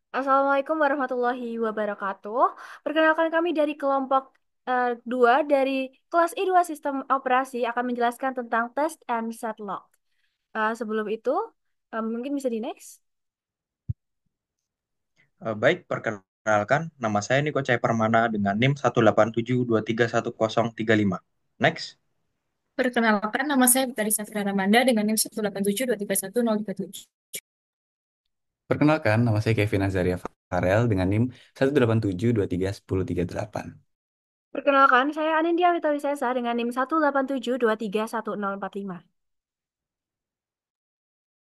Assalamualaikum warahmatullahi wabarakatuh. Perkenalkan kami dari kelompok 2 dari kelas I2 Sistem Operasi akan menjelaskan tentang test and set log. Sebelum itu, mungkin bisa di next. Baik, perkenalkan, nama saya Niko Cahaya Permana dengan NIM 187231035. Next. Perkenalkan, nama saya Vitari Safira Ramanda dengan NIM 187231037. Perkenalkan, nama saya Kevin Azaria Farel dengan NIM 187231038. Perkenalkan, saya Anindya Witawisesa dengan NIM 187231045.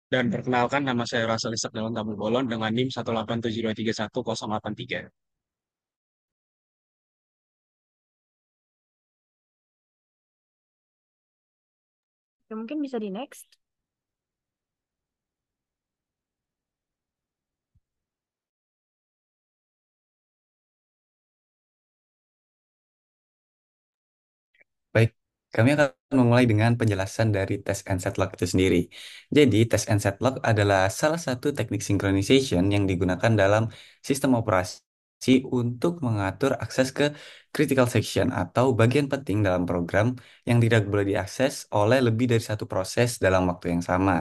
Dan perkenalkan nama saya Rasel Isak Dalam Tamu Bolon dengan NIM 187231083. Oke, mungkin bisa di next. Baik, kami akan memulai dengan penjelasan dari test and set log itu sendiri. Jadi, test and set log adalah salah satu teknik synchronization yang digunakan dalam sistem operasi untuk mengatur akses ke critical section atau bagian penting dalam program yang tidak boleh diakses oleh lebih dari satu proses dalam waktu yang sama.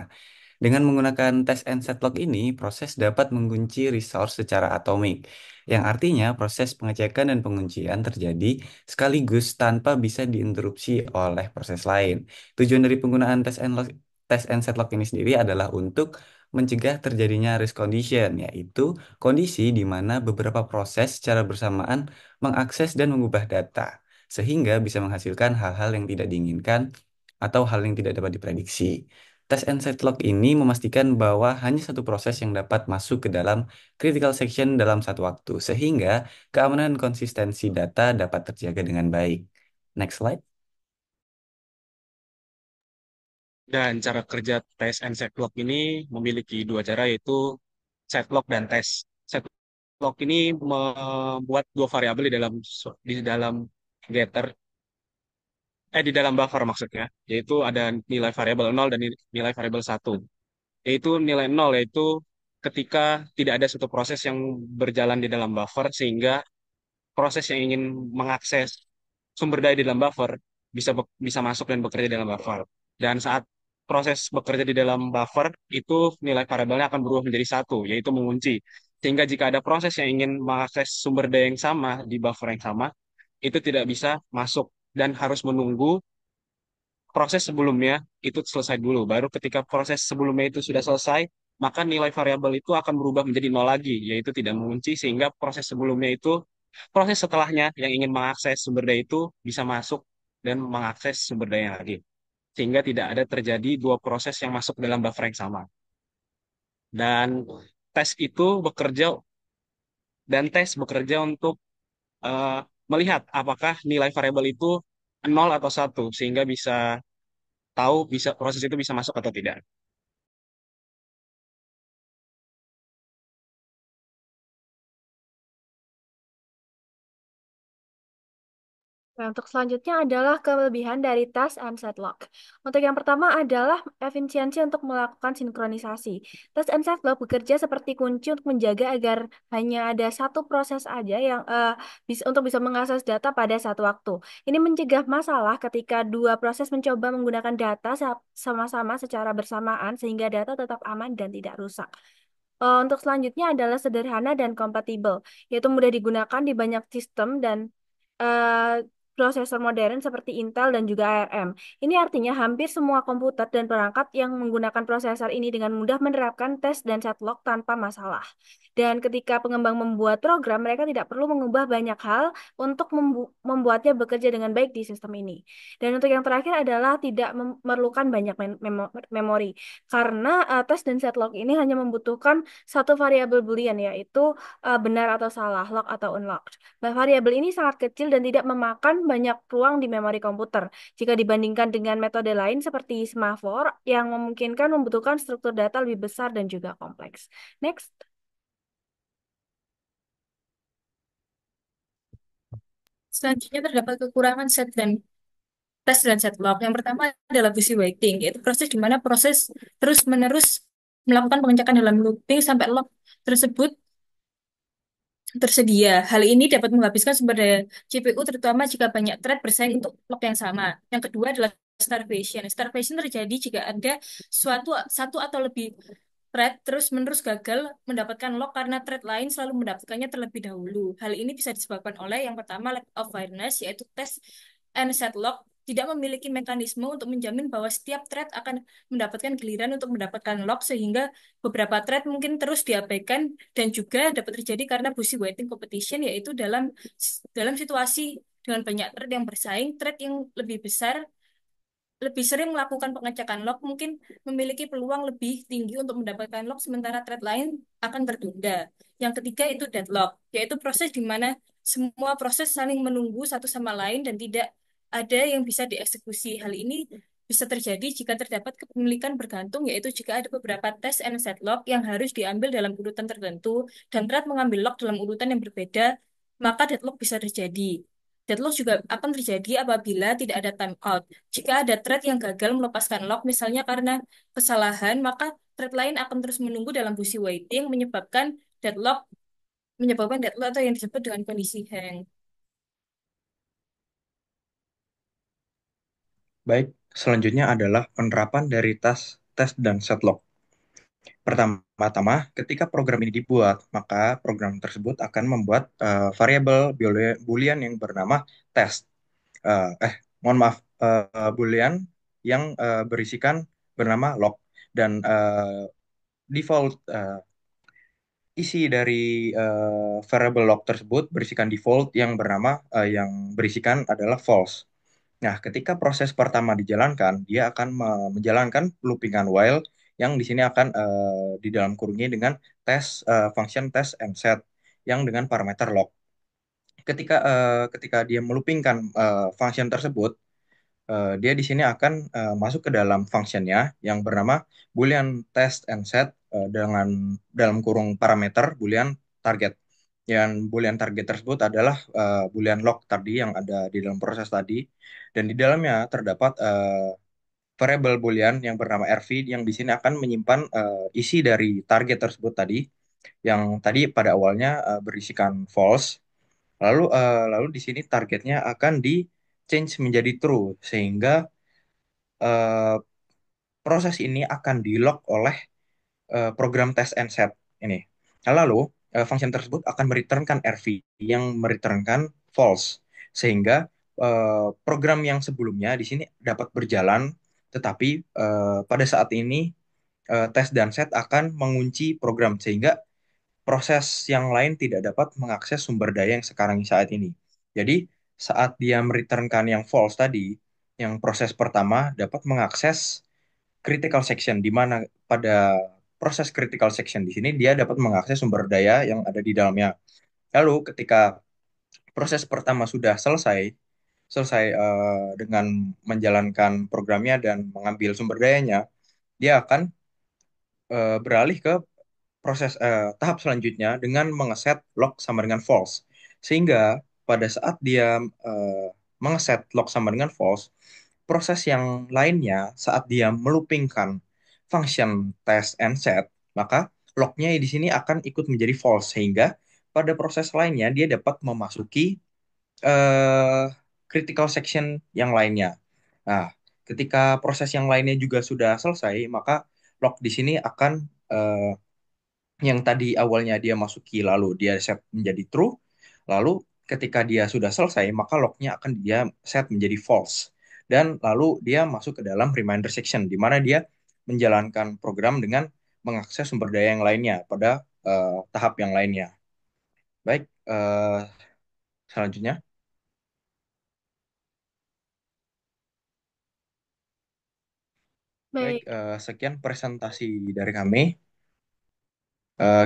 Dengan menggunakan test and set log ini, proses dapat mengunci resource secara atomik, yang artinya proses pengecekan dan penguncian terjadi sekaligus tanpa bisa diinterupsi oleh proses lain. Tujuan dari penggunaan test and set log ini sendiri adalah untuk mencegah terjadinya risk condition, yaitu kondisi di mana beberapa proses secara bersamaan mengakses dan mengubah data, sehingga bisa menghasilkan hal-hal yang tidak diinginkan atau hal yang tidak dapat diprediksi. Test and set log ini memastikan bahwa hanya satu proses yang dapat masuk ke dalam critical section dalam satu waktu, sehingga keamanan dan konsistensi data dapat terjaga dengan baik. Next slide. Dan cara kerja test and setlock ini memiliki dua cara, yaitu setlock dan test. Setlock ini membuat dua variabel di dalam getter, di dalam buffer maksudnya, yaitu ada nilai variabel 0 dan nilai variabel 1. Yaitu nilai 0 yaitu ketika tidak ada satu proses yang berjalan di dalam buffer, sehingga proses yang ingin mengakses sumber daya di dalam buffer bisa masuk dan bekerja di dalam buffer. Dan saat proses bekerja di dalam buffer, itu nilai variabelnya akan berubah menjadi satu, yaitu mengunci. Sehingga jika ada proses yang ingin mengakses sumber daya yang sama di buffer yang sama, itu tidak bisa masuk dan harus menunggu proses sebelumnya itu selesai dulu. Baru ketika proses sebelumnya itu sudah selesai, maka nilai variabel itu akan berubah menjadi nol lagi, yaitu tidak mengunci, sehingga proses setelahnya yang ingin mengakses sumber daya itu bisa masuk dan mengakses sumber daya lagi. Sehingga tidak ada terjadi dua proses yang masuk dalam buffer yang sama. Dan tes itu bekerja tes bekerja untuk eh, melihat apakah nilai variabel itu nol atau satu, sehingga bisa tahu bisa proses itu bisa masuk atau tidak. Nah, untuk selanjutnya adalah kelebihan dari task and set log. Untuk yang pertama adalah efisiensi untuk melakukan sinkronisasi. Task and set log bekerja seperti kunci untuk menjaga agar hanya ada satu proses aja yang bisa mengakses data pada satu waktu. Ini mencegah masalah ketika dua proses mencoba menggunakan data sama-sama secara bersamaan sehingga data tetap aman dan tidak rusak. Untuk selanjutnya adalah sederhana dan kompatibel, yaitu mudah digunakan di banyak sistem dan eh, prosesor modern seperti Intel dan juga ARM. Ini artinya hampir semua komputer dan perangkat yang menggunakan prosesor ini dengan mudah menerapkan tes dan setlog tanpa masalah. Dan ketika pengembang membuat program, mereka tidak perlu mengubah banyak hal untuk membuatnya bekerja dengan baik di sistem ini. Dan untuk yang terakhir adalah tidak memerlukan banyak memori, karena tes dan setlog ini hanya membutuhkan satu variabel boolean, yaitu benar atau salah, lock atau unlocked. Nah, variabel ini sangat kecil dan tidak memakan banyak ruang di memori komputer jika dibandingkan dengan metode lain seperti semafor yang memungkinkan membutuhkan struktur data lebih besar dan juga kompleks. Next. Selanjutnya terdapat kekurangan set dan tes dan set log. Yang pertama adalah busy waiting, yaitu proses di mana proses terus-menerus melakukan pengecekan dalam looping sampai log tersebut tersedia. Hal ini dapat menghabiskan sumber daya CPU, terutama jika banyak thread bersaing untuk clock yang sama. Yang kedua adalah starvation. Starvation terjadi jika ada satu atau lebih thread terus-menerus gagal mendapatkan lock karena thread lain selalu mendapatkannya terlebih dahulu. Hal ini bisa disebabkan oleh yang pertama lack of fairness, yaitu test and set lock tidak memiliki mekanisme untuk menjamin bahwa setiap thread akan mendapatkan giliran untuk mendapatkan lock, sehingga beberapa thread mungkin terus diabaikan. Dan juga dapat terjadi karena busy waiting competition, yaitu dalam dalam situasi dengan banyak thread yang bersaing, thread yang lebih besar lebih sering melakukan pengecekan log mungkin memiliki peluang lebih tinggi untuk mendapatkan log, sementara thread lain akan tertunda. Yang ketiga itu deadlock, yaitu proses di mana semua proses saling menunggu satu sama lain dan tidak ada yang bisa dieksekusi. Hal ini bisa terjadi jika terdapat kepemilikan bergantung, yaitu jika ada beberapa test and set log yang harus diambil dalam urutan tertentu dan thread mengambil log dalam urutan yang berbeda, maka deadlock bisa terjadi. Deadlock juga akan terjadi apabila tidak ada timeout. Jika ada thread yang gagal melepaskan lock, misalnya karena kesalahan, maka thread lain akan terus menunggu dalam busy waiting, deadlock, menyebabkan deadlock atau yang disebut dengan kondisi hang. Baik, selanjutnya adalah penerapan dari tes, tes dan setlog. Pertama-tama, ketika program ini dibuat, maka program tersebut akan membuat variabel boolean yang bernama test. Eh, eh, Mohon maaf, boolean yang berisikan bernama log dan default isi dari variable log tersebut berisikan default yang bernama yang berisikan adalah false. Nah, ketika proses pertama dijalankan, dia akan menjalankan loopingan while yang di sini akan di dalam kurungnya dengan function test and set yang dengan parameter log. Ketika dia melupingkan function tersebut, dia di sini akan masuk ke dalam functionnya yang bernama boolean test and set dengan dalam kurung parameter boolean target. Dan boolean target tersebut adalah boolean log tadi yang ada di dalam proses tadi, dan di dalamnya terdapat variable boolean yang bernama rv yang di sini akan menyimpan isi dari target tersebut tadi, yang tadi pada awalnya berisikan false. Lalu di sini targetnya akan di change menjadi true, sehingga eh, proses ini akan di lock oleh program test and set ini. Nah, lalu function tersebut akan mereturnkan RV yang mereturnkan false, sehingga program yang sebelumnya di sini dapat berjalan, tetapi pada saat ini test dan set akan mengunci program, sehingga proses yang lain tidak dapat mengakses sumber daya yang sekarang saat ini. Jadi saat dia mereturnkan yang false tadi, yang proses pertama dapat mengakses critical section, di mana pada proses critical section di sini dia dapat mengakses sumber daya yang ada di dalamnya. Lalu ketika proses pertama sudah selesai, dengan menjalankan programnya dan mengambil sumber dayanya, dia akan beralih ke tahap selanjutnya dengan mengeset log sama dengan false. Sehingga pada saat dia eh, mengeset log sama dengan false, proses yang lainnya saat dia melupingkan function test and set, maka lognya di sini akan ikut menjadi false, sehingga pada proses lainnya dia dapat memasuki eh, critical section yang lainnya. Nah, ketika proses yang lainnya juga sudah selesai, maka log di sini akan yang tadi awalnya dia masuki lalu dia set menjadi true, lalu ketika dia sudah selesai maka lognya akan dia set menjadi false, dan lalu dia masuk ke dalam reminder section di mana dia menjalankan program dengan mengakses sumber daya yang lainnya pada tahap yang lainnya. Baik, selanjutnya. Baik, Baik, sekian presentasi dari kami.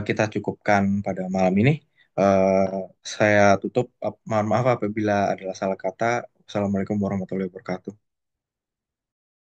Kita cukupkan pada malam ini. Eh, saya tutup. Mohon maaf apabila adalah salah kata. Assalamualaikum warahmatullahi wabarakatuh.